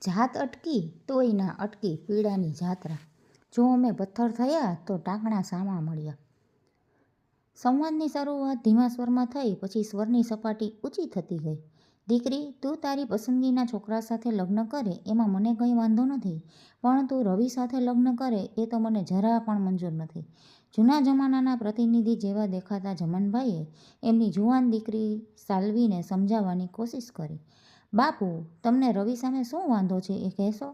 જાત અટકી તોય ના અટકી પીડાની જાત્રા, જો અમે પથ્થર થયા તો ટાંકણા સામા મળ્યા. સંવાદની શરૂઆત ધીમા સ્વરમાં થઈ, પછી સ્વરની સપાટી ઊંચી થતી ગઈ. દીકરી, તું તારી પસંદગીના છોકરા સાથે લગ્ન કરે એમાં મને કંઈ વાંધો નથી, પણ તું રવિ સાથે લગ્ન કરે એ તો મને જરા પણ મંજૂર નથી. જૂના જમાનાના પ્રતિનિધિ જેવા દેખાતા જમનભાઈએ એમની જુવાન દીકરી સાલ્વીને સમજાવવાની કોશિશ કરી. બાપુ, તમને રવિ સામે શું વાંધો છે એ કહેશો?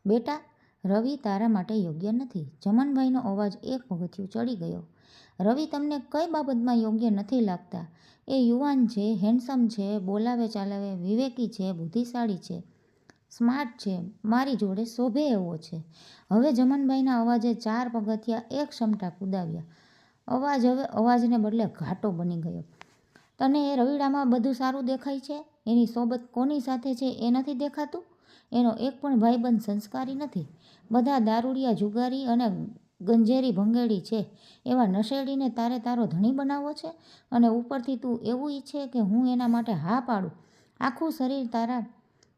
બેટા, રવિ તારા માટે યોગ્ય નથી. જમનભાઈનો અવાજ એક પગથિયું ચડી ગયો. રવિ તમને કઈ બાબતમાં યોગ્ય નથી લાગતા? એ યુવાન છે, હેન્ડસમ છે, બોલાવે ચાલાવે, વિવેકી છે, બુદ્ધિશાળી છે, સ્માર્ટ છે, મારી જોડે શોભે એવો છે. હવે જમનભાઈના અવાજે 4 પગથિયાં એક ક્ષમતા કુદાવ્યા. અવાજ હવે અવાજને બદલે ઘાટો બની ગયો. તને એ રવિડામાં બધું સારું દેખાય છે? એની સોબત કોની સાથે છે એ નથી દેખાતું? એનો એક પણ ભાઈબંધ સંસ્કારી નથી. બધા દારૂડિયા, જુગારી અને ગંજેરી ભંગેડી છે. એવા નશેડીને તારે તારો ધણી બનાવવો છે? અને ઉપરથી તું એવું ઈચ્છે કે હું એના માટે હા પાડું? આખું શરીર તારા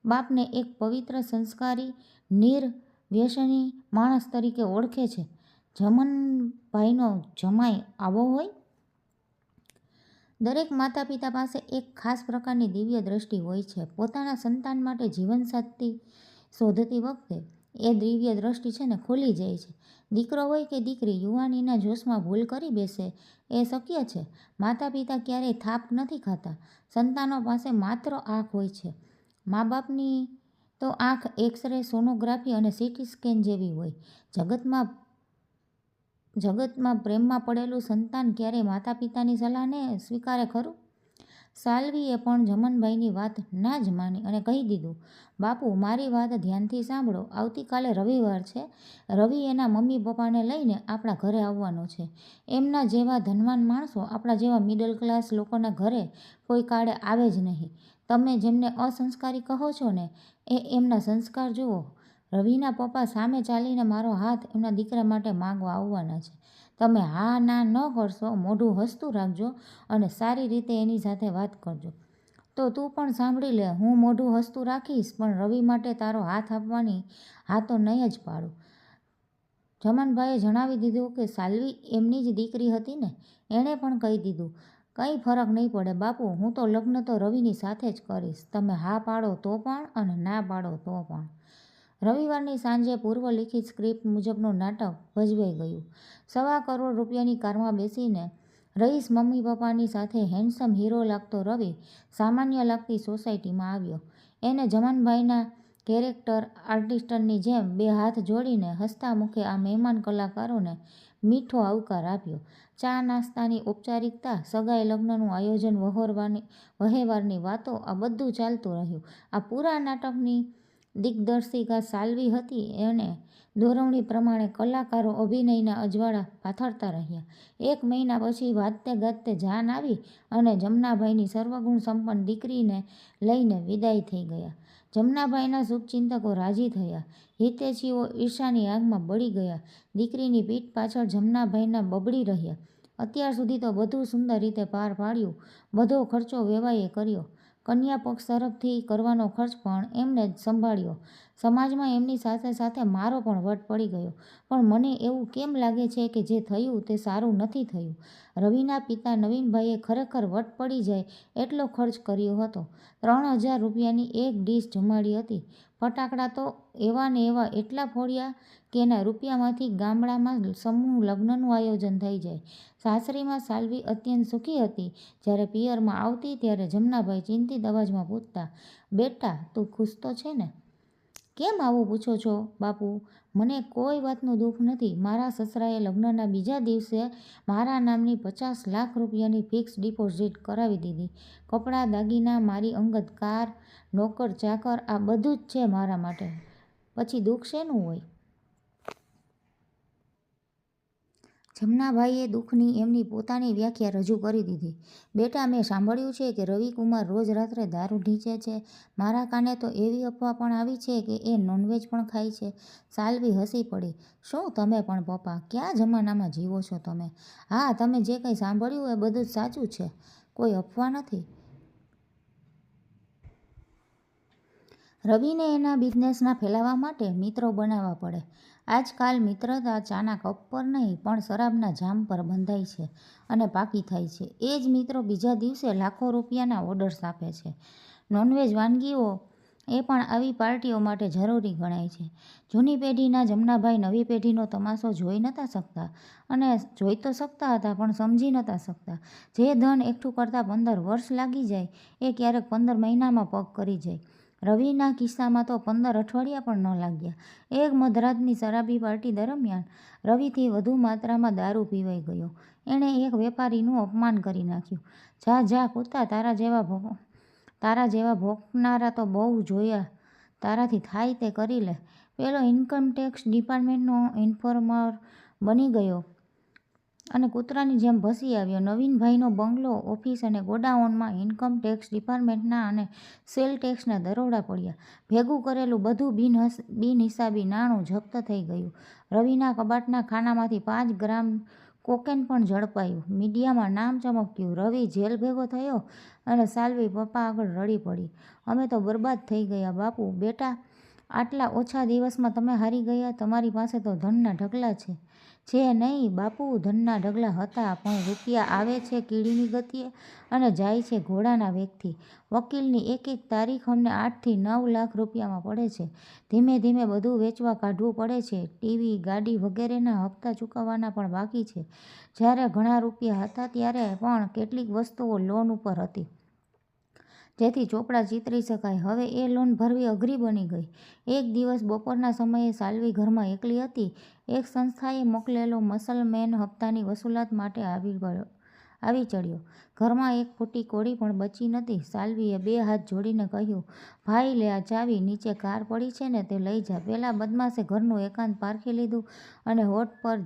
બાપને એક પવિત્ર, સંસ્કારી, નિર્વ્યસની માણસ તરીકે ઓળખે છે. જમનભાઈનો જમાઈ આવો હોય? દરેક માતા પિતા પાસે એક ખાસ પ્રકારની દિવ્ય દ્રષ્ટિ હોય છે. પોતાના સંતાન માટે જીવનસાથી શોધતી વખતે એ દિવ્ય દ્રષ્ટિ છે ને ખુલી જાય છે. દીકરો હોય કે દીકરી યુવાનીના જોશમાં ભૂલ કરી બેસે એ શક્ય છે. માતા પિતા ક્યારેય થાપ નથી ખાતા. સંતાનો પાસે માત્ર આંખ હોય છે. મા બાપની તો આંખ એક્સ-રે, સોનોગ્રાફી અને સીટી સ્કેન જેવી હોય. જગતમાં પ્રેમમાં પડેલું સંતાન ક્યારેય માતા પિતાની સલાહને સ્વીકારે ખરું? સાલ્વીએ પણ જમનભાઈની વાત ના જ માની અને કહી દીધું, બાપુ, મારી વાત ધ્યાનથી સાંભળો. આવતીકાલે રવિવાર છે. રવિ એના મમ્મી પપ્પાને લઈને આપણા ઘરે આવવાનો છે. એમના જેવા ધનવાન માણસો આપણા જેવા મિડલ ક્લાસ લોકોના ઘરે કોઈ કાળે આવે જ નહીં. તમે જેમને અસંસ્કારી કહો છો ને, એ એમના સંસ્કાર જુઓ. રવિના પપ્પા સામે ચાલીને મારો હાથ એમના દીકરા માટે માંગવા આવવાના છે. તમે હા ના ન કરશો, મોઢું હસતું રાખજો અને સારી રીતે એની સાથે વાત કરજો. તો તું પણ સાંભળી લે, હું મોઢું હસતું રાખીશ, પણ રવિ માટે તારો હાથ આપવાની હા તો નહીં જ પાડું. જમનભાઈએ જણાવી દીધું કે સાલ્વી એમની જ દીકરી હતી ને. એણે પણ કહી દીધું, કંઈ ફરક નહીં પડે બાપુ, હું તો લગ્ન તો રવિની સાથે જ કરીશ. તમે હા પાડો તો પણ અને ના પાડો તો પણ. રવિવારની સાંજે પૂર્વલિખિત સ્ક્રિપ્ટ મુજબનું નાટક ભજવાઈ ગયું. ₹1.25 કરોડની કારમાં બેસીને રઈસ મમ્મી પપ્પાની સાથે હેન્ડસમ હીરો લાગતો રવિ સામાન્ય લાગતી સોસાયટીમાં આવ્યો. એને જમનભાઈના કેરેક્ટર આર્ટિસ્ટની જેમ 2 હાથ જોડીને હસતા મુખે આ મહેમાન કલાકારોને મીઠો આવકાર આપ્યો. ચા નાસ્તાની ઔપચારિકતા, સગાઈ લગ્નનું આયોજન, વહેવારની વાતો, આ બધું ચાલતું રહ્યું. આ પૂરા નાટકની દિગ્દર્શિકા સાલ્વી હતી અને દોરવણી પ્રમાણે કલાકારો અભિનયના અજવાળા પાથરતા રહ્યા. 1 મહિના પછી વાજતે ગાજતે જાન આવી અને જમનાભાઈની સર્વગુણ સંપન્ન દીકરીને લઈને વિદાય થઈ ગયા. જમનાભાઈના શુભચિંતકો રાજી થયા. હિતૈષીઓ ઈર્ષાની આગમાં બળી ગયા. દીકરીની પીઠ પાછળ જમનાભાઈના બબડી રહ્યા. અત્યાર સુધી તો બધું સુંદર રીતે પાર પાડ્યું. બધો ખર્ચો વેવાઈએ કર્યો. કન્યા પક્ષ તરફથી કરવાનો ખર્ચ પણ એમણે જ સંભાળ્યો. સમાજમાં એમની સાથે સાથે મારો પણ વટ પડી ગયો. પણ મને એવું કેમ લાગે છે કે જે થયું તે સારું નથી થયું? રવિના પિતા નવીનભાઈએ ખરેખર વટ પડી જાય એટલો ખર્ચ કર્યો હતો. ₹3000ની એક ડીશ જમાડી હતી. ફટાકડા તો એવા ને એવા એટલા ફોડ્યા કે એના રૂપિયામાંથી ગામડામાં સમૂહ લગ્નનું આયોજન થઈ જાય. સાસરીમાં સાલ્વી અત્યંત સુખી હતી. જ્યારે પિયરમાં આવતી ત્યારે જમનાભાઈ ચિંતિત અવાજમાં પૂછતા, બેટા, તું ખુશ તો છે ને? કેમ આવું પૂછો છો બાપુ? મને કોઈ વાતનું દુઃખ નથી. મારા સસરાએ લગ્નના બીજા દિવસે મારા નામની ₹50 લાખની ફિક્સ ડિપોઝિટ કરાવી દીધી. કપડાં, દાગીના, મારી અંગત કાર, નોકર ચાકર, આ બધું જ છે મારા માટે. પછી દુઃખ શેનું હોય? જમનાભાઈએ દુઃખની એમની પોતાની વ્યાખ્યા રજૂ કરી દીધી. બેટા, મેં સાંભળ્યું છે કે રવિકુમાર રોજ રાત્રે દારૂ ઢીંચે છે. મારા કાને તો એવી અફવા પણ આવી છે કે એ નોનવેજ પણ ખાય છે. સાલ્વી હસી પડી. શું તમે પણ પપ્પા, કયા જમાનામાં જીવો છો તમે? હા, તમે જે કંઈ સાંભળ્યું એ બધું જ સાચું છે, કોઈ અફવા નથી. રવિને એના બિઝનેસના ફેલાવા માટે મિત્રો બનાવવા પડે. આજકાલ મિત્રતા ચાના કપ પર નહીં પણ શરાબના જામ પર બંધાય છે અને પાકી થાય છે. એ જ મિત્રો બીજા દિવસે લાખો રૂપિયાના ઓર્ડર્સ આપે છે. નોનવેજ વાનગીઓ એ પણ આવી પાર્ટીઓ માટે જરૂરી ગણાય છે. જૂની પેઢીના જમનાભાઈ નવી પેઢીનો તમાશો જોઈ નહોતા શકતા અને જોઈ તો શકતા હતા પણ સમજી નહોતા શકતા. જે ધન એકઠું કરતાં 15 વર્ષ લાગી જાય એ ક્યારેક 15 મહિનામાં પગ કરી જાય. રવિના કિસ્સામાં તો 15 અઠવાડિયા પણ ન લાગ્યા. એક મધરાતની શરાબી પાર્ટી દરમિયાન રવિથી વધુ માત્રામાં દારૂ પીવાઈ ગયો. એણે એક વેપારીનું અપમાન કરી નાખ્યું. જા જા કૂતા, તારા જેવા ભોંકનારા તો બહુ જોયા, તારાથી થાય તે કરી લે. પેલો ઇન્કમટેક્સ ડિપાર્ટમેન્ટનો ઇન્ફોર્મર બની ગયો અને કૂતરાની જેમ ભસી આવ્યો. નવીનભાઈનો બંગલો, ઓફિસ અને ગોડાઉનમાં ઇન્કમ ટેક્સ ડિપાર્ટમેન્ટના અને સેલ ટેક્સના દરોડા પડ્યા. ભેગું કરેલું બધું બિનહિસાબી નાણું જપ્ત થઈ ગયું. રવિના કબાટના ખાનામાંથી 5 ગ્રામ કોકેન પણ ઝડપાયું. મીડિયામાં નામ ચમક્યું. રવિ જેલ ભેગો થયો અને સાલ્વી પપ્પા આગળ રડી પડી. અમે તો બરબાદ થઈ ગયા બાપુ. બેટા, આટલા ઓછા દિવસમાં તમે હારી ગયા. તમારી પાસે તો ધનના ઢગલા છે. નહીં બાપુ, ધનના ઢગલા હતા પણ રૂપિયા આવે છે કીડીની ગતિએ અને જાય છે ઘોડાના વેગથી. વકીલની એક એક તારીખ અમને 8 થી 9 લાખ રૂપિયામાં પડે છે. ધીમે ધીમે બધું વેચવા કાઢવું પડે છે. ટીવી, ગાડી વગેરેના હપ્તા ચૂકવવાના પણ બાકી છે. જ્યારે ઘણા રૂપિયા હતા ત્યારે પણ કેટલીક વસ્તુઓ લોન ઉપર હતી. જેથી ચોપડા ચીતરી શકાય. હવે એ લોન ભરવી અઘરી બની ગઈ. એક દિવસ બપોરના સમયે સાલ્વી ઘરમાં એકલી હતી. એક સંસ્થાએ મોકલેલો મસલમેન હપ્તાની વસૂલાત માટે આવી ચડ્યો. ઘરમાં એક ફૂટી કોડી પણ બચી નહોતી. સાલ્વીએ 2 હાથ જોડીને કહ્યું, ભાઈ લે આ ચાવી, નીચે કાર પડી છે ને તે લઈ જા. પેલા બદમાશે ઘરનું એકાંત પારખી લીધું અને હોઠ પર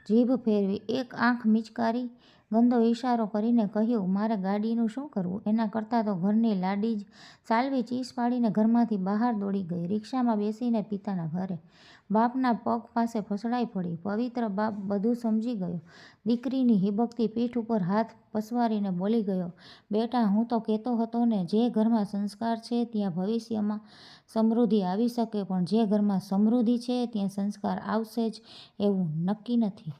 જીભ ફેરવી એક આંખ મીચકારી ગંદો ઈશારો કરીને કહ્યું, મારે ગાડીનું શું કરવું? એના કરતાં તો ઘરની લાડી જ. સાલ્વી ચીસ પાડીને ઘરમાંથી બહાર દોડી ગઈ. રિક્ષામાં બેસીને પિતાના ઘરે બાપના પગ પાસે ફસડાઈ પડી. પવિત્ર બાપ બધું સમજી ગયો. દીકરીની હિબકતી પીઠ ઉપર હાથ પસવારીને બોલી ગયો, બેટા, હું તો કહેતો હતો ને, જે ઘરમાં સંસ્કાર છે ત્યાં ભવિષ્યમાં સમૃદ્ધિ આવી શકે પણ જે ઘરમાં સમૃદ્ધિ છે ત્યાં સંસ્કાર આવશે જ એવું નક્કી નથી.